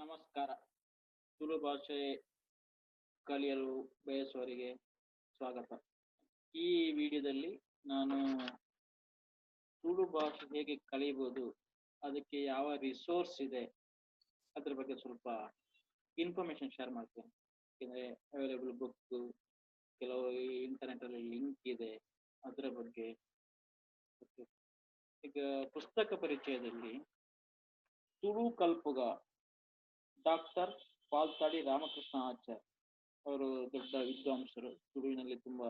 ನಮಸ್ಕಾರ. ತುಳು ಭಾಷೆ ಕಲಿಯಲು ಬಯಸುವವರಿಗೆ ಸ್ವಾಗತ. ಈ ವಿಡಿಯೋದಲ್ಲಿ ನಾನು ತುಳು ಭಾಷೆ ಹೇಗೆ ಕಲಿಯಬಹುದು, ಅದಕ್ಕೆ ಯಾವ ರಿಸೋರ್ಸ್ ಇದೆ, ಅದ್ರ ಬಗ್ಗೆ ಸ್ವಲ್ಪ ಇನ್ಫಾರ್ಮೇಶನ್ ಶೇರ್ ಮಾಡ್ತೇನೆ. ಯಾಕೆಂದರೆ ಅವೈಲೇಬಲ್ ಬುಕ್, ಕೆಲವು ಇಂಟರ್ನೆಟಲ್ಲಿ ಲಿಂಕ್ ಇದೆ, ಅದರ ಬಗ್ಗೆ. ಈಗ ಪುಸ್ತಕ ಪರಿಚಯದಲ್ಲಿ ತುಳು ಕಲ್ಪುಗ ಡಾಕ್ಟರ್ ಪಾಲ್ತಾಡಿ ರಾಮಕೃಷ್ಣ ಆಚಾರ್ ಅವರು ದೊಡ್ಡ ವಿದ್ವಾಂಸರು, ತುಳುವಿನಲ್ಲಿ ತುಂಬಾ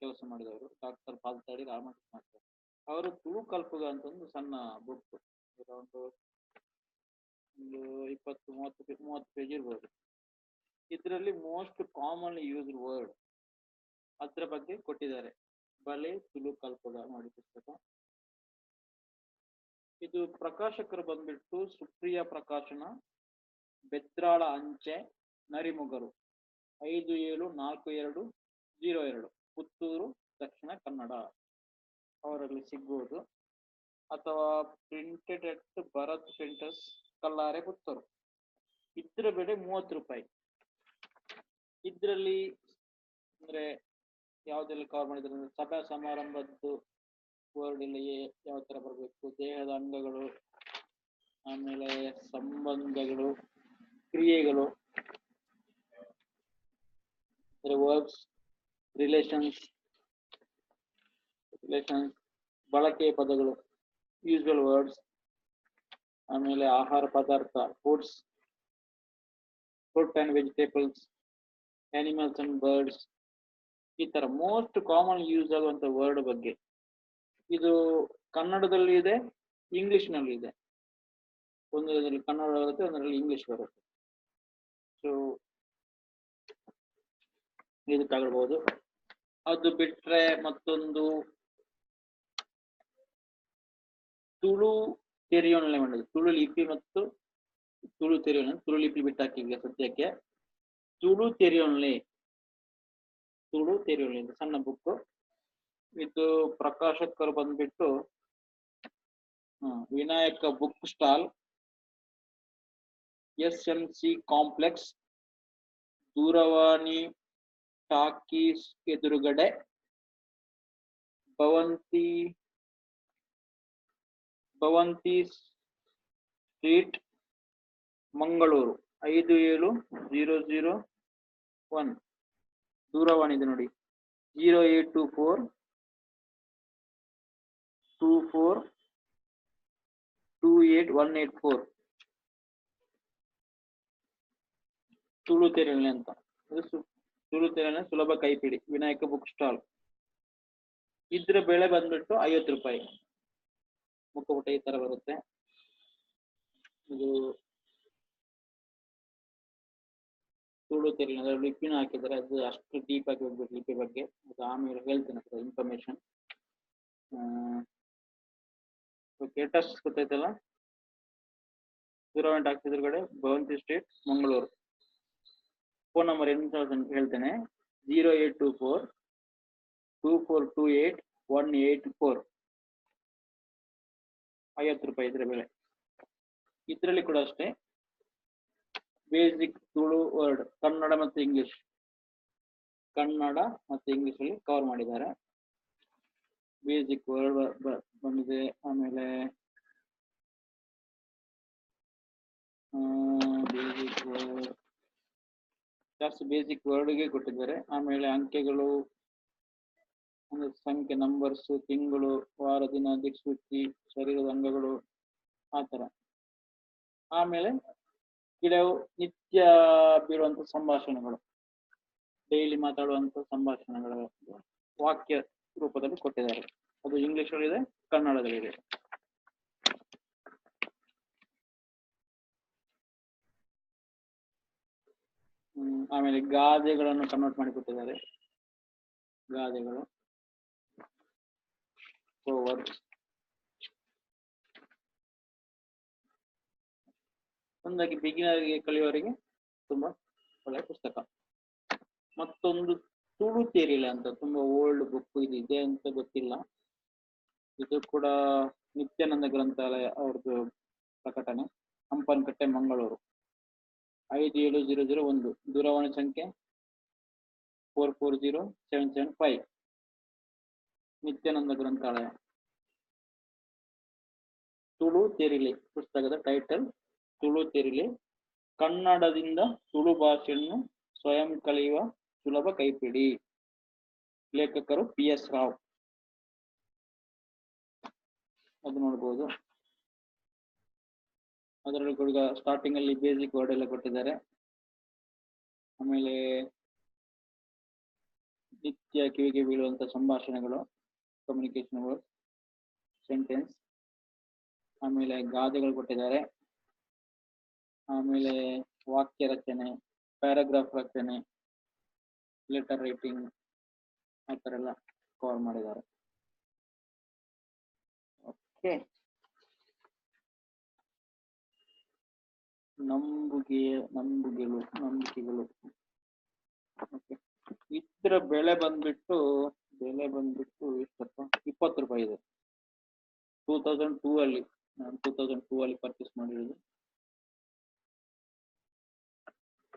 ಕೆಲಸ ಮಾಡಿದವರು. ಡಾಕ್ಟರ್ ಪಾಲ್ತಾಡಿ ರಾಮಕೃಷ್ಣ ಆಚಾರ್ ಅವರು ತುಳು ಕಲ್ಪುಗ ಅಂತ ಒಂದು ಸಣ್ಣ ಬುಕ್, ಒಂದು 20-30 ಪೇಜ್ ಇರ್ಬೋದು. ಇದರಲ್ಲಿ ಮೋಸ್ಟ್ ಕಾಮನ್ ಯೂಸ್ಡ್ ವರ್ಡ್ ಅದ್ರ ಬಗ್ಗೆ ಕೊಟ್ಟಿದ್ದಾರೆ. ಬಲೆ ತುಳು ಕಲ್ಪುಗ ನೋಡಿ ಪುಸ್ತಕ. ಇದು ಪ್ರಕಾಶಕರು ಬಂದ್ಬಿಟ್ಟು ಸುಪ್ರಿಯ ಪ್ರಕಾಶನ, ಬೆತ್ರಾಳ ಅಂಚೆ, ನರಿಮುಗರು, 574202, ಪುತ್ತೂರು, ದಕ್ಷಿಣ ಕನ್ನಡ ಅವರಲ್ಲಿ ಸಿಗ್ಬೋದು. ಅಥವಾ ಪ್ರಿಂಟೆಡ್ ಎಟ್ ಭರತ್ ಪ್ರಿಂಟರ್ಸ್, ಕಲ್ಲಾರೆ, ಪುತ್ತೂರು. ಇದ್ರ ಬೆಲೆ 30 ರೂಪಾಯಿ. ಇದರಲ್ಲಿ ಅಂದ್ರೆ ಯಾವ್ದೆಲ್ಲ ಕವರ್ ಮಾಡಿದ್ರೆ, ಸಭಾ ಸಮಾರಂಭದ್ದು ವರ್ಡ್ ಇಲ್ಲಿ ಯಾವ ತರ ಬರಬೇಕು, ದೇಹದ ಅಂಗಗಳು, ಆಮೇಲೆ ಸಂಬಂಧಗಳು, ಕ್ರಿಯೆಗಳು, ವರ್ಬ್ಸ್, ರಿಲೇಷನ್ಸ್, ಬಳಕೆಯ ಪದಗಳು, ಯೂಸ್ವಲ್ ವರ್ಡ್ಸ್, ಆಮೇಲೆ ಆಹಾರ ಪದಾರ್ಥ, foods, fruit and vegetables, animals and birds, ಈ ತರ ಮೋಸ್ಟ್ ಕಾಮನ್ ಯೂಸ್ ಆಗುವಂತ ವರ್ಡ್ ಬಗ್ಗೆ. ಇದು ಕನ್ನಡದಲ್ಲಿ ಇದೆ, ಇಂಗ್ಲಿಷ್ ನಲ್ಲಿ ಇದೆ. ಒಂದರಲ್ಲಿ ಕನ್ನಡ ಬರುತ್ತೆ, ಒಂದರಲ್ಲಿ ಇಂಗ್ಲಿಷ್ ಬರುತ್ತೆ. ಸೊ ಇದು ತಗೊಳ್ಬಹುದು. ಅದು ಬಿಟ್ರೆ ಮತ್ತೊಂದು ತುಳು ತೆರೆಯೋಣಲೆ ಮಾಡಿದೆ, ತುಳು ಲಿಪಿ ಮತ್ತು ತುಳು ತೆರೆಯೋಣ. ತುಳು ಲಿಪಿ ಬಿಟ್ಟಾಕಿ ಈಗ ಸದ್ಯಕ್ಕೆ. ತುಳು ತೆರೆಯೋಣಲೆ ಸಣ್ಣ ಬುಕ್. ಇದು ಪ್ರಕಾಶಕರು ಬಂದ್ಬಿಟ್ಟು Vinayaka book stall, SMC complex, ದೂರವಾಣಿ ಟಾಕೀಸ್ ಎದುರುಗಡೆ, ಭವಂತಿ ಸ್ಟ್ರೀಟ್, ಮಂಗಳೂರು, 57001. ದೂರವಾಣಿ ಇದೆ ನೋಡಿ, 08242428184. ತುಳು ತೆರೆಯಣೆ ಅಂತ. ತುಳು ತೆರೆಯಣೆ ಸುಲಭ ಕೈಪಿಡಿ, ವಿನಾಯಕ ಬುಕ್ ಸ್ಟಾಲ್. ಇದ್ರ ಬೆಲೆ ಬಂದ್ಬಿಟ್ಟು 50 ರೂಪಾಯಿ. ಮುಖಪುಟ ಈ ತರ ಬರುತ್ತೆ. ಇದು ತುಳು ತೆರೆಯಣೆ, ಅದರ ಲಿಪಿನ ಹಾಕಿದ್ದಾರೆ. ಅದು ಅಷ್ಟು ಡೀಪ್ ಆಗಿ ಹೋಗ್ಬೇಕು ಲಿಪಿ ಬಗ್ಗೆ, ಅದು ಆಮೇಲೆ ಹೇಳ್ತೇನೆ ಇನ್ಫಾರ್ಮೇಶನ್. ಅಡ್ರೆಸ್ ಗೊತ್ತಾಯ್ತಲ್ಲ, ದೂರವಾಣಿ ಟಾಕೀಸ್ ಎದುರುಗಡೆ, ಭವಂತಿ ಸ್ಟ್ರೀಟ್, ಮಂಗಳೂರು. ಫೋನ್ ನಂಬರ್ ಎಂತ ಹೇಳ್ತೇನೆ, 08242428184. 50 ರೂಪಾಯಿ ಇದ್ರ ಬೆಲೆ. ಇದರಲ್ಲಿ ಕೂಡ ಅಷ್ಟೇ ಬೇಸಿಕ್ ತುಳು ವರ್ಡ್, ಕನ್ನಡ ಮತ್ತು ಇಂಗ್ಲಿಷ್ ಅಲ್ಲಿ ಕವರ್ ಮಾಡಿದ್ದಾರೆ. ಬೇಸಿಕ್ ವರ್ಡ್ ಬಂದಿದೆ. ಆಮೇಲೆ ಜಾಸ್ತಿ ಬೇಸಿಕ್ ವರ್ಡ್ಗೆ ಕೊಟ್ಟಿದ್ದಾರೆ. ಆಮೇಲೆ ಅಂಕೆಗಳು, ಸಂಖ್ಯೆ, ನಂಬರ್ಸ್, ತಿಂಗಳು, ವಾರ, ದಿನ, ದಿಕ್ಸೂಚಿ, ಶರೀರದ ಅಂಗಗಳು, ಆ ತರ. ಆಮೇಲೆ ಕೆಲವು ನಿತ್ಯ ಬೀಳುವಂತ ಸಂಭಾಷಣೆಗಳು, ಡೈಲಿ ಮಾತಾಡುವಂತ ಸಂಭಾಷಣೆಗಳ ವಾಕ್ಯ ರೂಪದಲ್ಲಿ ಕೊಟ್ಟಿದ್ದಾರೆ. ಅದು ಇಂಗ್ಲಿಷಲ್ಲಿದೆ, ಕನ್ನಡದಲ್ಲಿದೆ. ಆಮೇಲೆ ಗಾದೆಗಳನ್ನು ಕನ್ವರ್ಟ್ ಮಾಡಿ ಕೊಟ್ಟಿದ್ದಾರೆ. ಗಾದೆಗಳು, ಒಂದಾಗಿ ಬಿಗಿನರ್ಗೆ ಕಲಿಯುವವರಿಗೆ ತುಂಬಾ ಒಳ್ಳೆಯ ಪುಸ್ತಕ. ಮತ್ತೊಂದು ತುಳು ತೆರಿಯಲೆ ಅಂತ, ತುಂಬಾ ಓಲ್ಡ್ ಬುಕ್ ಇದೆ ಅಂತ ಗೊತ್ತಿಲ್ಲ. ಇದು ಕೂಡ ನಿತ್ಯಾನಂದ ಗ್ರಂಥಾಲಯ ಅವ್ರದ್ದು ಪ್ರಕಟಣೆ, ಹಂಪನಕಟ್ಟೆ, ಮಂಗಳೂರು. 57001 ದೂರವಾಣಿ ಸಂಖ್ಯೆ 440775. ನಿತ್ಯಾನಂದ ಗ್ರಂಥಾಲಯ. ತುಳು ತೆರಿಲೆ ಪುಸ್ತಕದ ಟೈಟಲ್ ತುಳು ತೆರಿಲೆ, ಕನ್ನಡದಿಂದ ತುಳು ಭಾಷೆಯನ್ನು ಸ್ವಯಂ ಕಲಿಯುವ ಸುಲಭ ಕೈಪಿಡಿ. ಲೇಖಕರು PS ರಾವ್. ಅದು ನೋಡ್ಬೋದು. ಅದರಲ್ಲಿ ಕೂಡ ಸ್ಟಾರ್ಟಿಂಗ್ ಅಲ್ಲಿ ಬೇಸಿಕ್ ವರ್ಡ್ ಎಲ್ಲ ಕೊಟ್ಟಿದ್ದಾರೆ. ಆಮೇಲೆ ನಿತ್ಯ ಕಿವಿಗೆ ಬೀಳುವಂತ ಸಂಭಾಷಣೆಗಳು, ಕಮ್ಯುನಿಕೇಶನ್ಗಳು, ಸೆಂಟೆನ್ಸ್. ಆಮೇಲೆ ಗಾದೆಗಳು ಕೊಟ್ಟಿದ್ದಾರೆ. ಆಮೇಲೆ ವಾಕ್ಯ ರಚನೆ, ಪ್ಯಾರಾಗ್ರಾಫ್ ರಚನೆ, ಲೆಟರ್ ರೈಟಿಂಗ್, ಆ ಥರ ಎಲ್ಲ ಕವರ್ ಮಾಡಿದ್ದಾರೆ. ಓಕೆ, ನಂಬಿಕೆಗಳು. ಓಕೆ, ಇದರ ಬೆಲೆ ಬಂದ್ಬಿಟ್ಟು ಎಷ್ಟಪ್ಪ, 20 ರೂಪಾಯಿ ಇದೆ. 2002 ಅಲ್ಲಿ, ನಾನು 2002 ಅಲ್ಲಿ ಪರ್ಚೇಸ್ ಮಾಡಿರೋದು.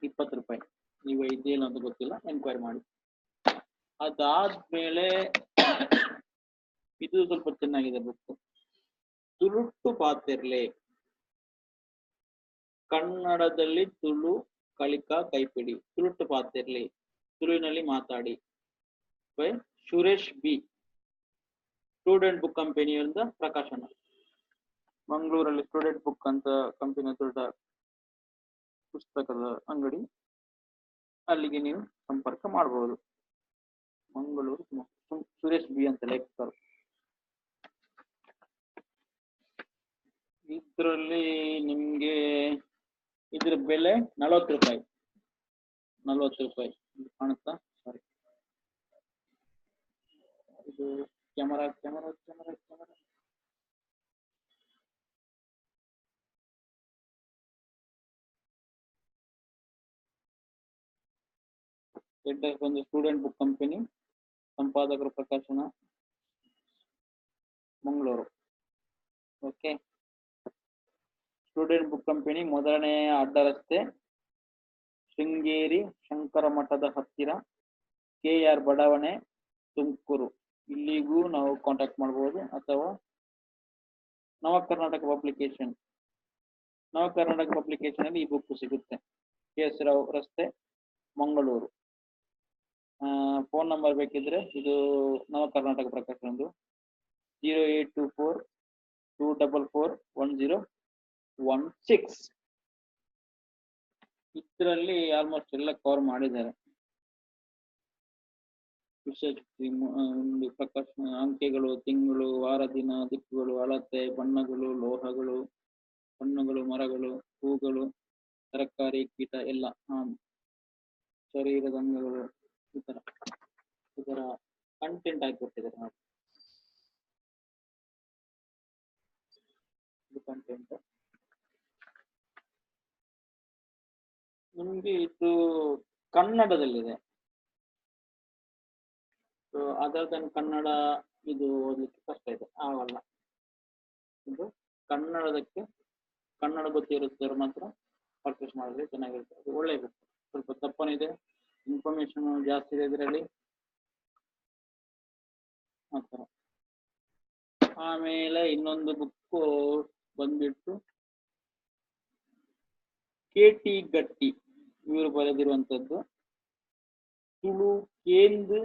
20 ರೂಪಾಯಿ. ನೀವು ಇದೇನು ಅಂತ ಗೊತ್ತಿಲ್ಲ, ಎನ್ಕ್ವೈರಿ ಮಾಡಿ. ಅದಾದ್ಮೇಲೆ ಇದು ಸ್ವಲ್ಪ ಚೆನ್ನಾಗಿದೆ ಬುಕ್, ತುಳುಟ್ಟು ಪಾತೆರ್ಲೆ, ಕನ್ನಡದಲ್ಲಿ ತುಳು ಕಲಿಕಾ ಕೈಪಿಡಿ. ತುಳುಟ್ಟು ಪಾತೆರ್ಲೆ, ತುಳುವಿನಲ್ಲಿ ಮಾತಾಡಿ, by Suresh B. Student book ಕಂಪನಿಯಿಂದ ಪ್ರಕಾಶನ. ಮಂಗಳೂರಲ್ಲಿ ಸ್ಟೂಡೆಂಟ್ ಬುಕ್ ಅಂತ ಕಂಪನಿ ದೊಡ್ಡ ಪುಸ್ತಕದ ಅಂಗಡಿ, ಅಲ್ಲಿಗೆ ನೀವು ಸಂಪರ್ಕ ಮಾಡಬಹುದು. ಮಂಗಳೂರು ಸುರೇಶ್ ಬಿ ಅಂತ ಲೇಖಕರು. ಇದರಲ್ಲಿ ನಿಮ್ಗೆ ಇದ್ರ ಬೆಲೆ 40 ರೂಪಾಯಿ. 40 ರೂಪಾಯಿ ಕಾಣುತ್ತಾ? ಸಾರಿ, ಇದು ಕ್ಯಾಮರಾ. ಒಂದು ಸ್ಟೂಡೆಂಟ್ ಬುಕ್ ಕಂಪನಿ, ಸಂಪಾದಕರು ಪ್ರಕಾಶನ, Mangaluru. Okay, student book company, ಮೊದಲನೇ ಅಡ್ಡ ರಸ್ತೆ, ಶೃಂಗೇರಿ ಶಂಕರ ಮಠದ ಹತ್ತಿರ, KR ಬಡಾವಣೆ, ತುಮಕೂರು. ಇಲ್ಲಿಗೂ ನಾವು ಕಾಂಟ್ಯಾಕ್ಟ್ ಮಾಡಬಹುದು. ಅಥವಾ ನವಕರ್ನಾಟಕ ಪಬ್ಲಿಕೇಶನ್ ಅಲ್ಲಿ ಈ ಬುಕ್ ಸಿಗುತ್ತೆ. KS ರಾವ್ ರಸ್ತೆ, ಮಂಗಳೂರು. ಫೋನ್ ನಂಬರ್ ಬೇಕಿದ್ರೆ ಇದು ನವಕರ್ನಾಟಕ ಪ್ರಕಾಶನದ್ದು 0824244116. ಇದರಲ್ಲಿ ಆಲ್ಮೋಸ್ಟ್ ಎಲ್ಲ ಕವರ್ ಮಾಡಿದ್ದಾರೆ. ವಿಶೇಷ ಪ್ರಕಾಶನ, ಅಂಕೆಗಳು, ತಿಂಗಳು, ವಾರ, ದಿನ, ದಿಕ್ಕುಗಳು, ಅಳತೆ, ಬಣ್ಣಗಳು, ಲೋಹಗಳು, ಹಣ್ಣುಗಳು, ಮರಗಳು, ಹೂಗಳು, ತರಕಾರಿ, ಕೀಟ ಎಲ್ಲ, ಶರೀರದ ಅಂಗಗಳು, ಇದರ ಕಂಟೆಂಟ್ ಆಗಿ ಕೊಟ್ಟಿದ್ದಾರೆ ನೋಡಿ. ಕಂಟೆಂಟ್ ನಿಮ್ಗೆ ಇದು ಕನ್ನಡದಲ್ಲಿದೆ. ಅದರ್ ದನ್ ಕನ್ನಡ ಇದು ಓದಲಿಕ್ಕೆ ಕಷ್ಟ ಇದೆ, ಆಗಲ್ಲ. ಇದು ಕನ್ನಡದಕ್ಕೆ, ಕನ್ನಡ ಗೊತ್ತಿರುತ್ತವ್ರು ಮಾತ್ರ ಪರ್ಚೇಸ್ ಮಾಡಿದ್ರೆ ಚೆನ್ನಾಗಿರುತ್ತೆ. ಅದು ಒಳ್ಳೆ ಬುಕ್. ಸ್ವಲ್ಪ ತಪ್ಪನಿದೆ, ಇನ್ಫಾರ್ಮೇಶನ್ ಜಾಸ್ತಿ ಇದೆ ಇದರಲ್ಲಿ. ಆ ಥರ. ಆಮೇಲೆ ಇನ್ನೊಂದು ಬುಕ್ ಬಂದ್ಬಿಟ್ಟು KT ಗಟ್ಟಿ ಇವರು ಬರೆದಿರುವಂತದ್ದು, ತುಳು ಕೇಂದು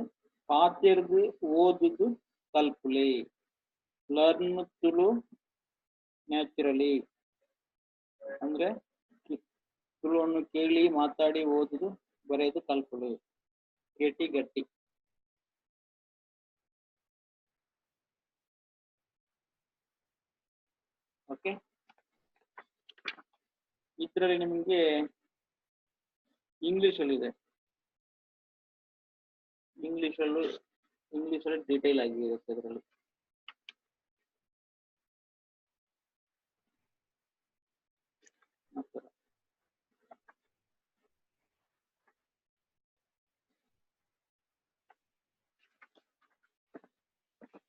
ಪಾತೆರ್ದು ಓದುದು ಕಲ್ಪುಲೆ, ಲರ್ನ್ ತುಳು ನ್ಯಾಚುರಲಿ. ಅಂದ್ರೆ ತುಳುವನ್ನು ಕೇಳಿ, ಮಾತಾಡಿ, ಓದುದು, ಬರೆಯುದು ಕಲ್ಪುಲೆ. KT ಗಟ್ಟಿ. ಓಕೆ, ಇದರಲ್ಲಿ ನಿಮಗೆ ಇಂಗ್ಲಿಷಲ್ಲಿ ಇದೆ. ಇಂಗ್ಲಿಷಲ್ಲಿ ಡೀಟೇಲ್ ಆಗಿ ಇರುತ್ತೆ ಇದರಲ್ಲಿ.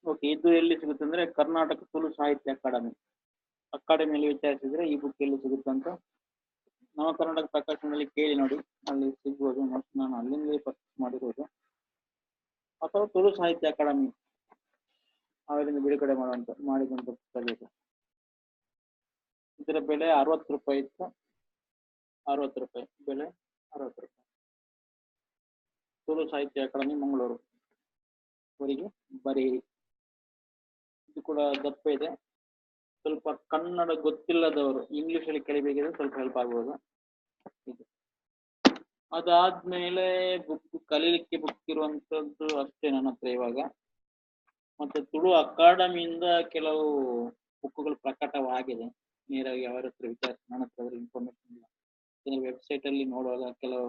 ಓಕೆ, ಇದು ಎಲ್ಲಿ ಸಿಗುತ್ತೆ ಅಂದ್ರೆ ಕರ್ನಾಟಕ ತುಳು ಸಾಹಿತ್ಯ ಅಕಾಡೆಮಿಯಲ್ಲಿ ವಿಚಾರಿಸಿದ್ರೆ ಈ ಬುಕ್ ಎಲ್ಲಿ ಸಿಗುತ್ತೆ ಅಂತ ನವ ಕರ್ನಾಟಕ ಪ್ರಕಾಶನದಲ್ಲಿ ಕೇಳಿ ನೋಡಿ, ಅಲ್ಲಿ ಸಿಗ್ಬೋದು. ಮತ್ತು ನಾನು ಅಲ್ಲಿಂದಲೇ ಪರ್ಚೇಸ್ ಮಾಡಿರೋದು. ಅಥವಾ ತುಳು ಸಾಹಿತ್ಯ ಅಕಾಡೆಮಿ ಅವರಿಂದ ಬಿಡುಗಡೆ ಮಾಡಿದಂಥ ಪುಸ್ತಕ ಇದು. ಇದರ ಬೆಲೆ 60 ರೂಪಾಯಿ ಇತ್ತು. 60 ರೂಪಾಯಿ ಬೆಲೆ, 60 ರೂಪಾಯಿ. ತುಳು ಸಾಹಿತ್ಯ ಅಕಾಡೆಮಿ ಮಂಗಳೂರು ಅವರಿಗೆ ಬರೆಯಿರಿ. ಇದು ಕೂಡ ದಪ್ಪ ಇದೆ. ಸ್ವಲ್ಪ ಕನ್ನಡ ಗೊತ್ತಿಲ್ಲದವರು ಇಂಗ್ಲಿಷ್ ಅಲ್ಲಿ ಕಲಿಬೇಕಿದ್ರೆ ಸ್ವಲ್ಪ ಹೆಲ್ಪ್ ಆಗ್ಬೋದು ಇದು. ಅದಾದ್ಮೇಲೆ ಬುಕ್ ಕಲೀಲಿಕ್ಕೆ ಬುಕ್ ಇರುವಂತದ್ದು ಅಷ್ಟೇ ನನ್ನ ಹತ್ರ ಇವಾಗ. ಮತ್ತೆ ತುಳು ಅಕಾಡೆಮಿಯಿಂದ ಕೆಲವು ಬುಕ್ಗಳು ಪ್ರಕಟವಾಗಿದೆ. ನೇರವಾಗಿ ಅವರ ಹತ್ರ ವಿಚಾರಿಸಿ, ನನ್ನ ಹತ್ರ ಅದರ ಇನ್ಫಾರ್ಮೇಶನ್ ಇಲ್ಲ. ವೆಬ್ಸೈಟ್ ಅಲ್ಲಿ ನೋಡುವಾಗ ಕೆಲವು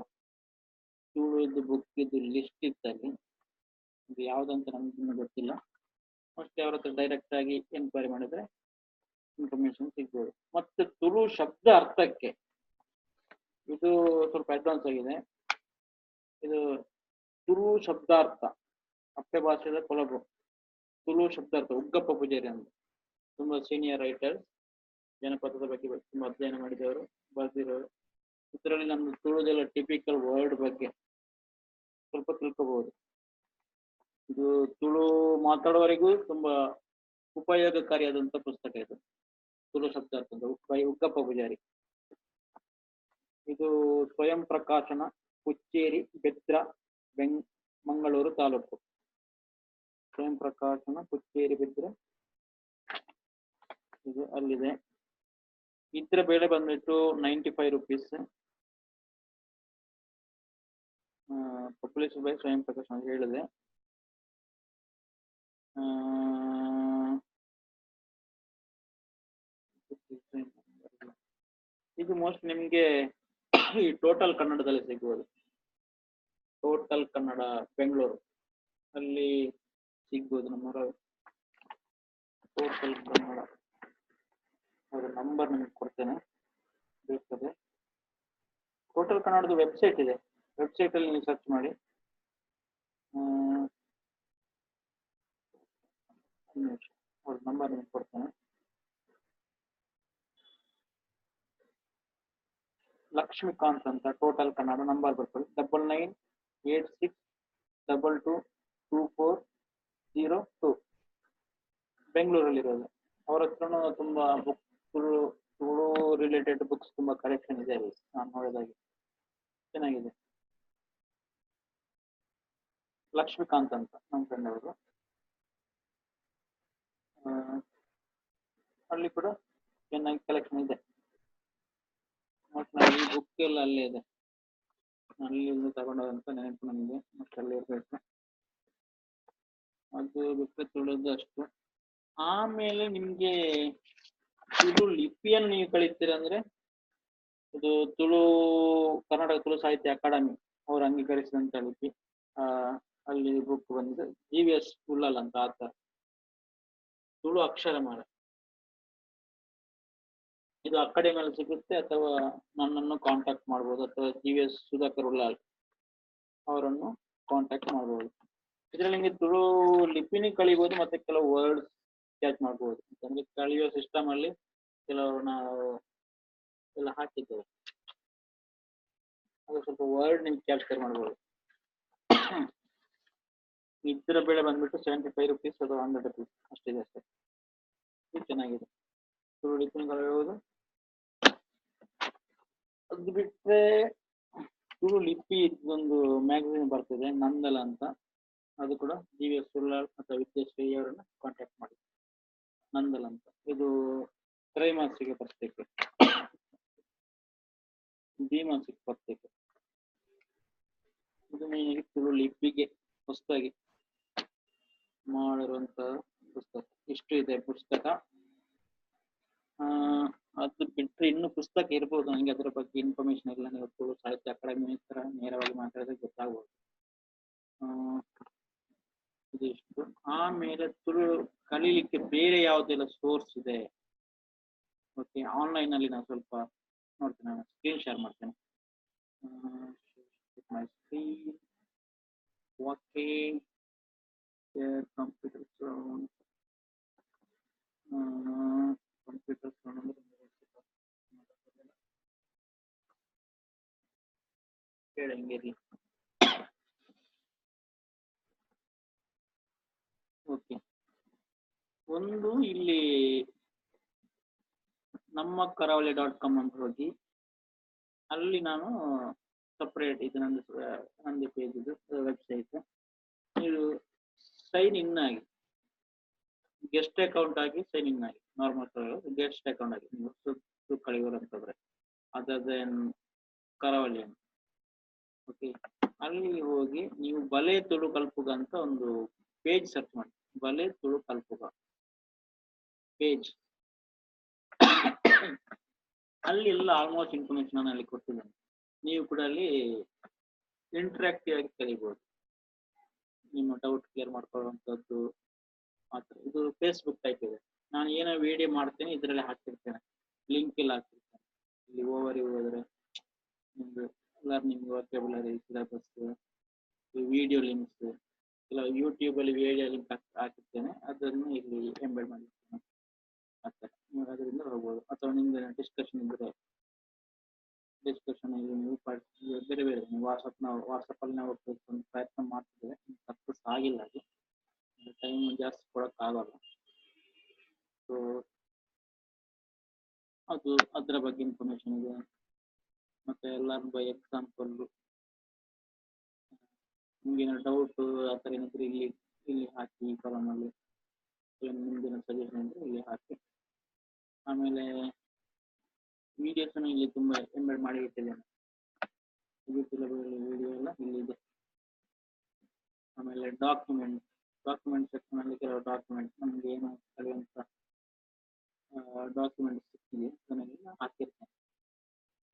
ತುಳು ಬುಕ್ ಇದು ಲಿಸ್ಟ್ ಇತ್ತಲ್ಲಿ, ಇದು ಯಾವ್ದಂತ ನಮ್ಗೆ ಇನ್ನೂ ಗೊತ್ತಿಲ್ಲ. ಮತ್ತೆ ಅವ್ರ ಹತ್ರ ಡೈರೆಕ್ಟ್ ಆಗಿ ಎನ್ಕ್ವೈರಿ ಮಾಡಿದ್ರೆ ಇನ್ಫಾರ್ಮೇಶನ್ ಸಿಗ್ಬೋದು. ಮತ್ತೆ ತುಳು ಶಬ್ದ ಅರ್ಥಕ್ಕೆ ಇದು ಸ್ವಲ್ಪ ಅಡ್ವಾನ್ಸ್ ಆಗಿದೆ. ಇದು ತುಳು ಶಬ್ದಾರ್ಥ, ಅಪ್ಪೆ ಭಾಷೆದ ಕೊಲಬು ತುಳು ಶಬ್ದಾರ್ಥ, ಉಗ್ಗಪ್ಪ ಪೂಜಾರಿ ಅಂತ ತುಂಬಾ ಸೀನಿಯರ್ ರೈಟರ್, ಜನಪದದ ಬಗ್ಗೆ ತುಂಬಾ ಅಧ್ಯಯನ ಮಾಡಿದವರು, ಬರೆದಿರೋರು. ಇದರಲ್ಲಿ ನಮ್ದು ತುಳುದೆಲ್ಲ ಟಿಪಿಕಲ್ ವರ್ಡ್ ಬಗ್ಗೆ ಸ್ವಲ್ಪ ತಿಳ್ಕೋಬಹುದು. ಇದು ತುಳು ಮಾತಾಡುವವರೆಗೂ ತುಂಬಾ ಉಪಯೋಗಕಾರಿಯಾದಂತ ಪುಸ್ತಕ ಇದು, ತುಳು ಶಬ್ದಾರ್ಥ ಉಗ್ಗಪ್ಪ ಪೂಜಾರಿ. ಇದು ಸ್ವಯಂ ಪ್ರಕಾಶನ, ಹುಚ್ಚೇರಿ, ಬೆದ್ರ, ಮಂಗಳೂರು ತಾಲೂಕು. ಸ್ವಯಂ ಪ್ರಕಾಶನ, ಹುಚ್ಚೇರಿ, ಬೆದ್ರ, ಇದು ಅಲ್ಲಿದೆ. ಇದ್ರ ಬೆಲೆ ಬಂದ್ಬಿಟ್ಟು 95 ರೂಪೀಸ್. ಪಬ್ಲಿಷ್ ಬೈ ಸ್ವಯಂ ಪ್ರಕಾಶ್ ಅಂತ ಹೇಳಿದೆ. ಇದು ಮೋಸ್ಟ್ ನಿಮ್ಗೆ ಈ ಟೋಟಲ್ ಕನ್ನಡದಲ್ಲಿ ಸಿಗ್ಬೋದು. ಟೋಟಲ್ ಕನ್ನಡ ಬೆಂಗಳೂರು ಅಲ್ಲಿ ಸಿಗ್ಬೋದು. ನಮ್ಮ ಟೋಟಲ್ ಕನ್ನಡ ಅದರ ನಂಬರ್ ನಿಮಗೆ ಕೊಡ್ತೇನೆ, ಬೇಕಾದ್ರೆ. ಟೋಟಲ್ ಕನ್ನಡದ ವೆಬ್ಸೈಟ್ ಇದೆ, ವೆಬ್ಸೈಟ್ ಅಲ್ಲಿ ನೀವು ಸರ್ಚ್ ಮಾಡಿ. ಅವ್ರ ನಂಬರ್ ನಿಮಗೆ ಕೊಡ್ತೇನೆ. ಲಕ್ಷ್ಮೀಕಾಂತ್ ಅಂತ ಟೋಟಲ್ ಕನ್ನಡ ನಂಬರ್ ಬರ್ತದೆ 9986222402 ಬೆಂಗಳೂರಲ್ಲಿರೋದು. ಅವ್ರ ಹತ್ರನೂ ತುಂಬಾ ಬುಕ್ ತುಳು ರಿಲೇಟೆಡ್ ಬುಕ್ಸ್ ತುಂಬಾ ಕಲೆಕ್ಷನ್ ಇದೆ ಅಲ್ಲಿ, ನಾನು ನೋಡಿದಾಗೆ ಚೆನ್ನಾಗಿದೆ. ಲಕ್ಷ್ಮೀಕಾಂತ್ ಅಂತ ನಮ್ಮ ಫ್ರೆಂಡ್ ಅವರು. ಅಲ್ಲಿ ಕೂಡ ಚೆನ್ನಾಗಿ ಕಲೆಕ್ಷನ್ ಇದೆ. ಈ ಬುಕ್ ಎಲ್ಲ ಅಲ್ಲೇ ಇದೆ, ಅಲ್ಲಿ ತಗೊಂಡೋದಂತ ನೆನಪು ನಮಗೆ, ಮತ್ತೆ ಅಲ್ಲಿ ಇರ್ಬೇಕು. ಅದು ಬಿಟ್ಟರೆ ತುಳುದು ಅಷ್ಟು. ಆಮೇಲೆ ನಿಮ್ಗೆ ತುಳು ಲಿಪಿಯನ್ನು ನೀವು ಕಲಿತೀರಂದ್ರೆ ಇದು ತುಳು ಕರ್ನಾಟಕ ತುಳು ಸಾಹಿತ್ಯ ಅಕಾಡೆಮಿ ಅವರು ಅಂಗೀಕರಿಸಿದಂತ ಲಿಪಿ. ಅಲ್ಲಿ ಬುಕ್ ಬಂದಿದೆ, GVS ಉಳ್ಳಾಲ್ ಅಂತ ಆತ ತುಳು ಅಕ್ಷರಮಾಲೆ. ಇದು ಅಕಾಡೆಮಿಯಲ್ಲಿ ಸಿಗುತ್ತೆ, ಅಥವಾ ನನ್ನನ್ನು ಕಾಂಟ್ಯಾಕ್ಟ್ ಮಾಡ್ಬೋದು, ಅಥವಾ GVS ಸುಧಾಕರ್ ಉಳ್ಳಾಲ್ ಅವರನ್ನು ಕಾಂಟ್ಯಾಕ್ಟ್ ಮಾಡ್ಬೋದು. ಇದರಲ್ಲಿ ನಿಮಗೆ ತುಳು ಲಿಪಿನಿ ಕಲಿಬಹುದು, ಮತ್ತೆ ಕೆಲವು ವರ್ಡ್ಸ್ ಕ್ಯಾಚ್ ಮಾಡ್ಬೋದು. ಯಾಕಂದ್ರೆ ಕಲಿಯೋ ಸಿಸ್ಟಮ್ ಅಲ್ಲಿ ಕೆಲವು ನಾವು ಎಲ್ಲ ಹಾಕಿದ್ದೇವೆ, ಅದು ಸ್ವಲ್ಪ ವರ್ಡ್ ನಿಮ್ಗೆ ಕ್ಯಾಪ್ಚರ್ ಮಾಡ್ಬೋದು. ಇದರ ಬೆಲೆ ಬಂದ್ಬಿಟ್ಟು 75 ರೂಪೀಸ್ ಅಥವಾ 100 ರೂಪೀಸ್ ಅಷ್ಟಿದೆ ಅಷ್ಟೇ. ಇದು ಚೆನ್ನಾಗಿದೆ ತುಳು ಲಿಪಿನಿ ಕಲಿಯುವುದು. ಅದು ಬಿಟ್ರೆ ತುಳು ಲಿಪಿ ಒಂದು ಮ್ಯಾಗಝಿನ್ ಬರ್ತಿದೆ ನಂದಲ ಅಂತ, ಅದು ಕೂಡ GVS ಉಳ್ಳಾಲ್ ಅಥವಾ ವಿದ್ಯಾಶ್ರೀ ಅವರನ್ನ ಕಾಂಟ್ಯಾಕ್ಟ್ ಮಾಡಿ. ನಂದಲ್ ಅಂತ ಇದು ತ್ರೈಮಾಸಿಕ ಪತ್ರಿಕೆ, ದ್ವಿಮಾಸಿಕ ಪತ್ರಿಕೆ. ಇದು ಮೇನಿಗೆ ತುಳು ಲಿಪಿಗೆ ಹೊಸದಾಗಿ ಮಾಡಿರುವಂತಹ ಪುಸ್ತಕ. ಇಷ್ಟು ಇದೆ ಪುಸ್ತಕ. ಅದು ಬಿಟ್ಟರೆ ಇನ್ನು ಪುಸ್ತಕ ಇರ್ಬೋದು, ನನಗೆ ಅದರ ಬಗ್ಗೆ ಇನ್ಫಾರ್ಮೇಶನ್ ಇಲ್ಲ. ನೀವು ತುಳು ಸಾಹಿತ್ಯ ಅಕಾಡೆಮಿ ಹತ್ರ ನೇರವಾಗಿ ಮಾತಾಡಿದ್ರೆ ಗೊತ್ತಾಗ್ಬೋದು. ಇದಿಷ್ಟು. ಆಮೇಲೆ ತುಳು ಕಲೀಲಿಕ್ಕೆ ಬೇರೆ ಯಾವುದೆಲ್ಲ ಸೋರ್ಸ್ ಇದೆ, ಓಕೆ, ಆನ್ಲೈನ್ ಅಲ್ಲಿ ನಾನು ಸ್ವಲ್ಪ ನೋಡ್ತೇನೆ, ನಾನು ಸ್ಕ್ರೀನ್ ಶೇರ್ ಮಾಡ್ತೇನೆ. ಓಕೆ, ಕಂಪ್ಯೂಟರ್ ಸೌಂಡ್ ಅಂದ್ರೆ ಬೇಡ ಹಿಂಗಿರ್ಲಿ. ಓಕೆ, ಒಂದು ಇಲ್ಲಿ ನಮ್ಮ ಕರಾವಳಿ .com ಅಂತ ಹೋಗಿ ಅಲ್ಲಿ ನಾನು ಸಪ್ರೇಟ್ ಇದು ನಂದು ಪೇಜ್ ಇದು ವೆಬ್ಸೈಟ್. ನೀವು ಸೈನ್ ಇನ್ ಆಗಿ ಗೆಸ್ಟ್ ಅಕೌಂಟ್ ಆಗಿ ಸೈನ್ ಇನ್ ಆಗಿ, ನಾರ್ಮಲ್ ಗೆಸ್ಟ್ ಅಕೌಂಟ್ ಆಗಿ ನೀವು ಸುತ್ತು ಕಳಿವರು ಅಂತಂದ್ರೆ ಅದನ್ ಕರಾವಳಿ ಅಂತ. ಓಕೆ, ಅಲ್ಲಿ ಹೋಗಿ ನೀವು ಬಲೆ ತುಳು ಕಲ್ಪುಗ ಅಂತ ಒಂದು ಪೇಜ್ ಸರ್ಚ್ ಮಾಡಿ. ಬಲೆ ತುಳು ಕಲ್ಪುಗ ಪೇಜ್ ಅಲ್ಲಿ ಎಲ್ಲ ಆಲ್ಮೋಸ್ಟ್ ಇನ್ಫಾರ್ಮೇಶನ್ ನಾನು ಅಲ್ಲಿ ಕೊಟ್ಟಿದ್ದೇನೆ. ನೀವು ಕೂಡ ಅಲ್ಲಿ ಇಂಟ್ರಾಕ್ಟಿವ್ ಆಗಿ ಕಲಿಬಹುದು, ನಿಮ್ಮ ಡೌಟ್ ಕ್ಲಿಯರ್ ಮಾಡ್ಕೊಳ್ಳುವಂಥದ್ದು ಮಾತ್ರ. ಇದು ಫೇಸ್ಬುಕ್ ಟೈಪ್ ಇದೆ. ನಾನು ಏನೋ ವಿಡಿಯೋ ಮಾಡ್ತೇನೆ ಇದರಲ್ಲಿ ಹಾಕ್ತಿರ್ತೇನೆ, ಲಿಂಕ್ ಎಲ್ಲ ಹಾಕ್ತಿರ್ತೇನೆ. ಇಲ್ಲಿ ಓವರ್ ಹೋದರೆ ನಿಮ್ದು learning vocabulary syllabus video links ಇಲ್ಲ ಯೂಟ್ಯೂಬ್ ಅಲ್ಲಿ ವಿಡಿಯೋ ಲಿಂಕ್ ಹಾಕಿರ್ತೇನೆ, ಅದನ್ನು ಇಲ್ಲಿ ಎಂಬೆಡ್ ಮಾಡಿರ್ತೇನೆ. ನೀವು ಅದರಿಂದ ಹೋಗ್ಬೋದು. ಅಥವಾ ನಿಮ್ಗೆ ಡಿಸ್ಕಷನ್ ಇದ್ರೆ ಡಿಸ್ಕಷನ್ ಇಲ್ಲಿ ನೀವು ಬೇರೆ ಬೇರೆ ವಾಟ್ಸಪ್ಪಲ್ಲಿ ನಾವು ಒಂದು ಪ್ರಯತ್ನ ಮಾಡ್ತಿದ್ದೇವೆ, ಸಕ್ಸಸ್ ಆಗಿಲ್ಲ. ಅದು ಟೈಮ್ ಜಾಸ್ತಿ ಕೊಡೋಕ್ಕಾಗಲ್ಲ. ಸೊ ಅದು ಅದರ ಬಗ್ಗೆ ಇನ್ಫಾರ್ಮೇಶನ್ ಇದೆ. ಮತ್ತೆ ಲರ್ನ್ ಬೈ ಎಕ್ಸಾಂಪಲ್, ನಿಮ್ಗೇನೋ ಡೌಟ್ ಆ ಥರ ಏನಾದರೂ ಇಲ್ಲಿ ಹಾಕಿ ಕಾಲಮಲ್ಲಿ, ನಿಮ್ಗೇನೋ ಸಜೆಷನ್ ಇದ್ರೆ ಇಲ್ಲಿ ಹಾಕಿ. ಆಮೇಲೆ ವಿಡಿಯೋಸನ್ನು ಇಲ್ಲಿ ತುಂಬ ಎಂಬೆಡ್ ಮಾಡಿ ಇಟ್ಟಿದ್ದೇನೆ, ವಿಡಿಯೋ ಎಲ್ಲ ಇಲ್ಲಿದೆ. ಆಮೇಲೆ ಡಾಕ್ಯುಮೆಂಟ್ ಸೆಕ್ಷನ್ ಅಲ್ಲಿ ಕೆಲವು ಡಾಕ್ಯುಮೆಂಟ್ ನಮ್ಗೆ ಏನು ಕಲಿಯುವಂಥ ಡಾಕ್ಯುಮೆಂಟ್ ಸಿಕ್ಕಿದೆ ಅದನ್ನೆಲ್ಲ ಹಾಕಿರ್ತೇನೆ.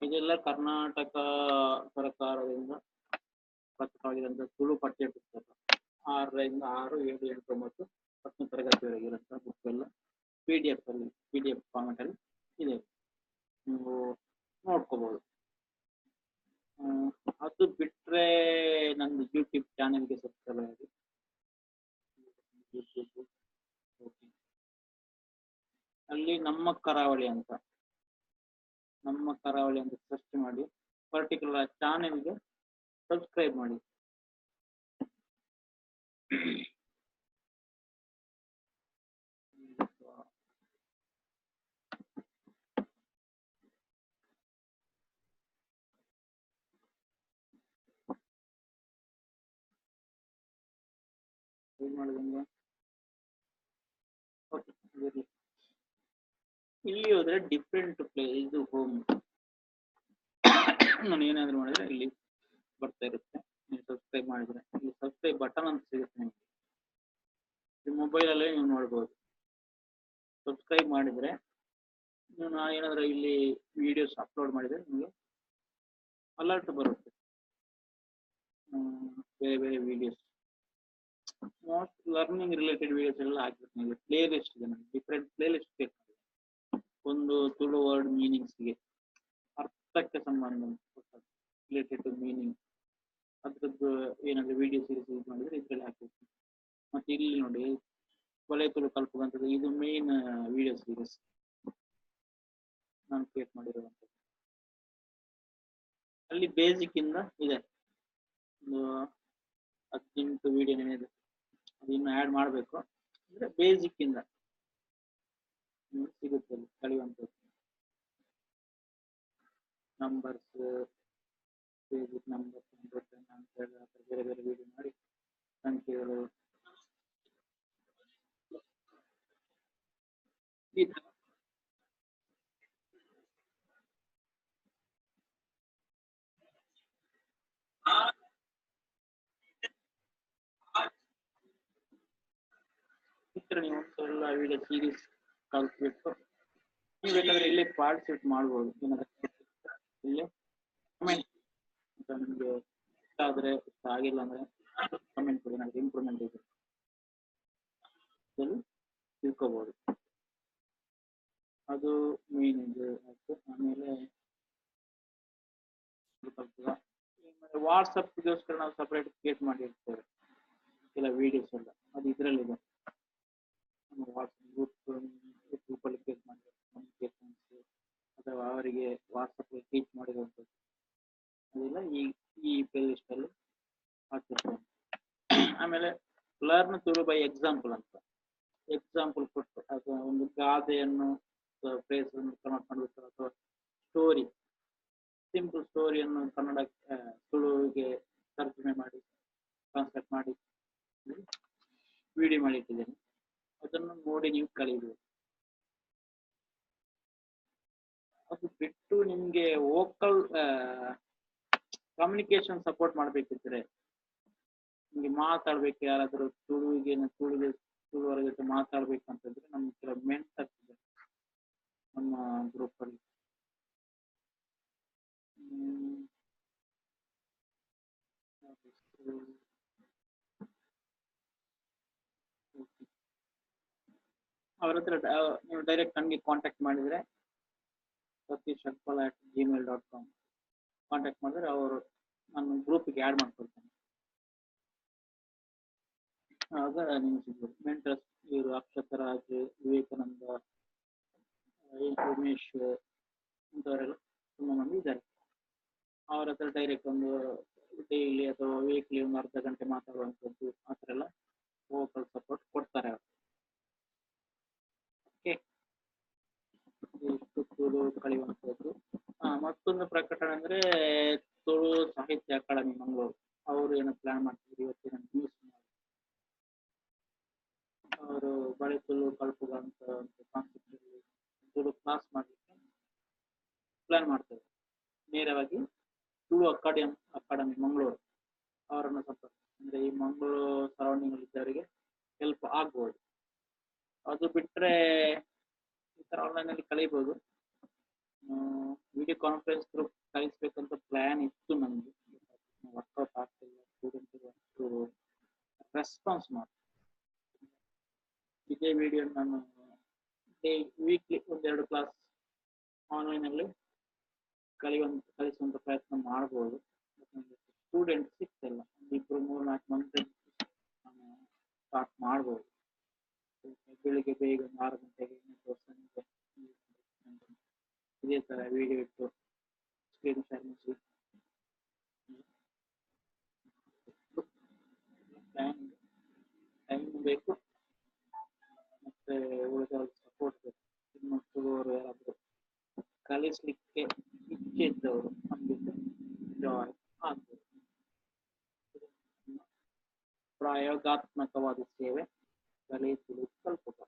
ಇದೆಲ್ಲ ಕರ್ನಾಟಕ ಸರ್ಕಾರದಿಂದ ಪ್ರಕಟವಾಗಿರುವಂತಹ ತುಳು ಪಠ್ಯ ಪುಸ್ತಕ 6ರಿಂದ 6, 7, 8, 9, 10ನೇ ತರಗತಿವರೆಗೆ ಇರುವಂತಹ ಬುಕ್ ಎಲ್ಲ PDF ಫಾರ್ಮೆಟ್ ಅಲ್ಲಿ ಇದೆ, ನೀವು ನೋಡ್ಕೋಬಹುದು. ಅದು ಬಿಟ್ರೆ ನಂದು ಯೂಟ್ಯೂಬ್ ಚಾನೆಲ್ಗೆ ಸಬ್ಸ್ಕ್ರೈಬ್ ಆಗಿ. ಅಲ್ಲಿ ನಮ್ಮ ಕರಾವಳಿ ಅಂತ ಸರ್ಚ್ ಮಾಡಿ ಪರ್ಟಿಕ್ಯುಲರ್ ಚಾನೆಲ್ಗೆ ಸಬ್ಸ್ಕ್ರೈಬ್ ಮಾಡಿ. ಇಲ್ಲಿ ಹೋದ್ರೆ ಡಿಫ್ರೆಂಟ್ ಪ್ಲೇಸ್, ಇದು ಹೋಮ್. ನಾನು ಏನಾದ್ರು ಮಾಡಿದ್ರೆ ಇಲ್ಲಿ ಬರ್ತಾ ಇರುತ್ತೆ. ನೀವು ಸಬ್ಸ್ಕ್ರೈಬ್ ಮಾಡಿದ್ರೆ ಇಲ್ಲಿ ಸಬ್ಸ್ಕ್ರೈಬ್ ಬಟನ್ ಅಂತ ಸಿಗುತ್ತೆ ನಿಮಗೆ, ಮೊಬೈಲಲ್ಲೇ ನೀವು ನೋಡ್ಬೋದು. ಸಬ್ಸ್ಕ್ರೈಬ್ ಮಾಡಿದ್ರೆ ನಾನು ಏನಾದರೂ ಇಲ್ಲಿ ವಿಡಿಯೋಸ್ ಅಪ್ಲೋಡ್ ಮಾಡಿದರೆ ನಿಮಗೆ ಅಲರ್ಟ್ ಬರುತ್ತೆ. ಬೇರೆ ಬೇರೆ videos, most learning related videos ಎಲ್ಲ ಹಾಕಿರ್ತೀನಿ. ಪ್ಲೇ ಲಿಸ್ಟ್ ಇದೆ, ನನಗೆ ಡಿಫ್ರೆಂಟ್ ಪ್ಲೇ ಲಿಸ್ಟ್ ಬೇಕು. ಒಂದು ತುಳು ವರ್ಡ್ ಮೀನಿಂಗ್ಸ್ಗೆ, ಅರ್ಥಕ್ಕೆ ಸಂಬಂಧ ರಿಲೇಟೆಡ್ ಟು ಮೀನಿಂಗ್, ಅದ್ರದ್ದು ಏನಾದರೂ ವಿಡಿಯೋ ಸೀರೀಸ್ ಯೂಸ್ ಮಾಡಿದರೆ ಇದರಲ್ಲಿ ಹಾಕಿರ್ತೀನಿ. ಮತ್ತೆ ಇಲ್ಲಿ ನೋಡಿ ಬಲೆ ತುಳು ಕಲ್ಪುವಂಥದ್ದು, ಇದು ಮೇನ್ ವಿಡಿಯೋ ಸೀರೀಸ್ ನಾನು ಕ್ರಿಯೇಟ್ ಮಾಡಿರುವಂಥದ್ದು. ಅಲ್ಲಿ ಬೇಸಿಕ್ ಇಂದ ಇದೆ, ಒಂದು 18 ವಿಡಿಯೋ ಇದೆ, ಅದು ಇನ್ನು ಆ್ಯಡ್ ಮಾಡಬೇಕು. ಅಂದರೆ ಬೇಸಿಕ್ ಇಂದ ಸಿಗುತ್ತೆ ಅಲ್ಲಿ ಕಲಿಯುವಂಥದ್ದು. ನಂಬರ್ಸ್, ಬೇಸಿಕ್ ನಂಬರ್ಸ್, ಬೇರೆ ಬೇರೆ ವಿಡಿಯೋ ಮಾಡಿ ಸಂಖ್ಯೆಗಳು ಈ ಥರ ನೀವು ಎಲ್ಲ ವಿಡಿಯೋ ಸೀರೀಸ್ ಕಲ್ತ್ಬಿಟ್ಟು ನೀವು ಬೇಕಾದ್ರೆ ಇಲ್ಲಿ ಪಾರ್ಟಿಸಿಪೇಟ್ ಮಾಡ್ಬೋದು. ಇಲ್ಲಿ ಕಮೆಂಟ್ ನಿಮಗೆ ಇಷ್ಟ ಆದರೆ, ಇಷ್ಟ ಆಗಿಲ್ಲ ಅಂದರೆ ಕಮೆಂಟ್ ಕೊಡಿ, ನನಗೆ ಇಂಪ್ರೂವ್ಮೆಂಟ್ ಇದೆ ತಿಳ್ಕೋಬಹುದು. ಅದು ಮೇನ್ ಇದು ಆಯ್ತು. ಆಮೇಲೆ ವಾಟ್ಸಪ್ಗೋಸ್ಕರ ನಾವು ಸಪ್ರೇಟ್ ಕ್ರಿಯೇಟ್ ಮಾಡಿರ್ತೇವೆ ಎಲ್ಲ ವಿಡಿಯೋಸ್ ಎಲ್ಲ, ಅದು ಇದರಲ್ಲಿದೆ. ವಾಟ್ಸಪ್ ಗ್ರೂಪಲ್ಲಿ ಕ್ರಿಯೇಟ್ ಮಾಡಿರೋ ಕಮ್ಯುನಿಕೇಷನ್ಸ್ ಅಥವಾ ಅವರಿಗೆ ವಾಟ್ಸಪ್ಗೆ ಟೀಚ್ ಮಾಡಿರುವಂಥದ್ದು ಅದೆಲ್ಲ ಈ ಪ್ಲೇ ಲಿಸ್ಟ್ ಅಲ್ಲಿ ಹಾಕಿರ್ತೇನೆ. ಆಮೇಲೆ ಲರ್ನ್ ತುಳು ಬೈ ಎಕ್ಸಾಂಪಲ್ ಅಂತ ಎಕ್ಸಾಂಪಲ್ ಕೊಟ್ಟು ಅಥವಾ ಒಂದು ಗಾದೆಯನ್ನು ಫ್ರೇಸ್ ಕನ್ವರ್ಟ್ ಮಾಡಬೇಕು ಅಥವಾ ಸ್ಟೋರಿ ಸಿಂಪಲ್ ಸ್ಟೋರಿಯನ್ನು ಕನ್ನಡ ತುಳುವಿಗೆ ತರ್ಜುಮೆ ಮಾಡಿ ಟ್ರಾನ್ಸ್ಲೇಟ್ ಮಾಡಿ ವಿಡಿಯೋ ಮಾಡಿ ಇಟ್ಟಿದ್ದೇನೆ. ಅದನ್ನು ನೋಡಿ ನೀವು ಕಲಿಯಬೇಕು. ಅದು ಬಿಟ್ಟು ನಿಮ್ಗೆ ವೋಕಲ್ ಕಮ್ಯುನಿಕೇಶನ್ ಸಪೋರ್ಟ್ ಮಾಡ್ಬೇಕಿದ್ರೆ, ನಿಮ್ಗೆ ಮಾತಾಡ್ಬೇಕು, ಯಾರಾದ್ರೂ ತುಳುವರ ಜೊತೆ ಮಾತಾಡ್ಬೇಕಂತಂದ್ರೆ ನಮ್ಮ ಹತ್ರ ಮೆಂಟರ್ಸ್ ಇದೆ ನಮ್ಮ ಗ್ರೂಪ್ ಅಲ್ಲಿ. ಅವ್ರ ಹತ್ರ ನೀವು ಡೈರೆಕ್ಟ್ ನನಗೆ ಕಾಂಟ್ಯಾಕ್ಟ್ ಮಾಡಿದ್ರೆ satish@gmail.com ಕಾಂಟ್ಯಾಕ್ಟ್ ಮಾಡಿದ್ರೆ ಅವರು ನನ್ನ ಗ್ರೂಪಿಗೆ ಆ್ಯಡ್ ಮಾಡ್ಕೊಳ್ತೇನೆ. ಆಗ ನಿಮ್ಗೆ ಸಿಗ್ಬೋದು. ಮೆಂಟರ್ಸ್ ಇವರು ಅಕ್ಷತರಾಜ್, ವಿವೇಕಾನಂದ, ಉಮೇಶ್ ಇಂಥವರೆಲ್ಲ ತುಂಬ ಮಂದಿ ಇದ್ದಾರೆ. ಅವ್ರ ಹತ್ರ ಡೈರೆಕ್ಟ್ ಒಂದು ಡೈಲಿ ಅಥವಾ ವೀಕ್ಲಿ ಒಂದು ಅರ್ಧ ಗಂಟೆ ಮಾತಾಡುವಂಥದ್ದು ಆ ಥರ ಎಲ್ಲ ವೋಕಲ್ ಸಪೋರ್ಟ್ ಕೊಡ್ತಾರೆ ಅವರು. ಓಕೆ, ತುಳು ಕಲಿಯುವಂಥದ್ದು. ಮತ್ತೊಂದು ಪ್ರಕಟಣೆ ಅಂದ್ರೆ ತುಳು ಸಾಹಿತ್ಯ ಅಕಾಡೆಮಿ ಮಂಗಳೂರು ಅವರು ಏನೋ ಪ್ಲಾನ್ ಮಾಡ್ತಿದ್ರು ಇವತ್ತಿನ ನ್ಯೂಸ್. ಅವರು ಬಳೆ ತುಳು ಕಲ್ಪುಗ ಅಂತ ಕಾನ್ಸೆಪ್ಟ್ ತುಳು ಕ್ಲಾಸ್ ಮಾಡಲಿಕ್ಕೆ ಪ್ಲಾನ್ ಮಾಡ್ತಾರೆ. ನೇರವಾಗಿ ತುಳು ಅಕಾಡೆಮಿ ಮಂಗಳೂರು ಅವರನ್ನು ಸಂಪರ್ಕ ಅಂದ್ರೆ ಈ ಮಂಗಳೂರು ಸರೌಂಡಿಂಗ್ ಅಲ್ಲಿ ಇದ್ದವರಿಗೆ ಹೆಲ್ಪ್ ಆಗ್ಬೋದು. ಅದು ಬಿಟ್ರೆ ಈ ತರ ಆನ್ಲೈನ್ ಅಲ್ಲಿ ಕಲಿಬಹುದು. ವಿಡಿಯೋ ಕಾನ್ಫರೆನ್ಸ್ ಥ್ರೂ ಕಲಿಸ್ಬೇಕಂತ ಪ್ಲಾನ್ ಇತ್ತು ನಮ್ಗೆ, ವರ್ಕೌಟ್ ಆಗ್ತಿಲ್ಲ. ಸ್ಟೂಡೆಂಟ್ ರೆಸ್ಪಾನ್ಸ್ ಮಾಡಿ ಇದೇ ವಿಡಿಯೋ ನಾನು ವೀಕ್ಲಿ ಒಂದೆರಡು ಕ್ಲಾಸ್ ಆನ್ಲೈನ್ ಅಲ್ಲಿ ಕಲಿಸುವಂತ ಪ್ರಯತ್ನ ಮಾಡ್ಬೋದು. ಸ್ಟೂಡೆಂಟ್ ಸಿಗ್ತಿಲ್ಲ, 2-3-4 ಮಂತ್ ನಾನು ಸ್ಟಾರ್ಟ್ ಮಾಡ್ಬೋದು. ಬೆಳಿಗ್ಗೆ ಬೇಗ 6 ಗಂಟೆಗೆ ಸಂಜೆ ಇದೇ ತರ ವಿಡಿಯೋ ಇಟ್ಟು ಸ್ಕ್ರೀನ್ ಶೇರ್ ಮಾಡಿ ಟೈಮ್ ಬೇಕು ಮತ್ತೆ ಉಳಿದ ಸಪೋರ್ಟ್ ಬೇಕು. ಇನ್ನು ತುಳುವರು ಯಾರಾದರೂ ಕಲಿಸ್ಲಿಕ್ಕೆ ಇಚ್ಛೆ ಇದ್ದವರು ನಮ್ಗೆ ಜಾಯಿನ್ ಆಗ್ಬೋದು. ಪ್ರಾಯೋಗಾತ್ಮಕವಾದ ಸೇವೆ ಕಲೆ ತುಳು ಕಲ್ಪಕ.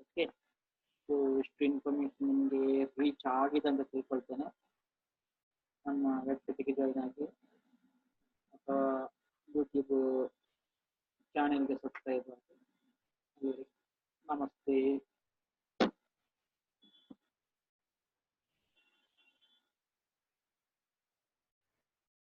ಓಕೆ, ಇಷ್ಟು ಇನ್ಫಾರ್ಮೇಶನ್ ನಿಮಗೆ ರೀಚ್ ಆಗಿದೆ ಅಂತ ತಿಳ್ಕೊಳ್ತೇನೆ. ನಮ್ಮ ವೆಬ್ಸೈಟ್ಗೆ ಜಾಯಿನ್ ಆಗಿ ಅಥವಾ ಯೂಟ್ಯೂಬ್ ಚಾನೆಲ್ಗೆ ಸಬ್ಸ್ಕ್ರೈಬ್ ಆಗಿ. ನಮಸ್ತೆ.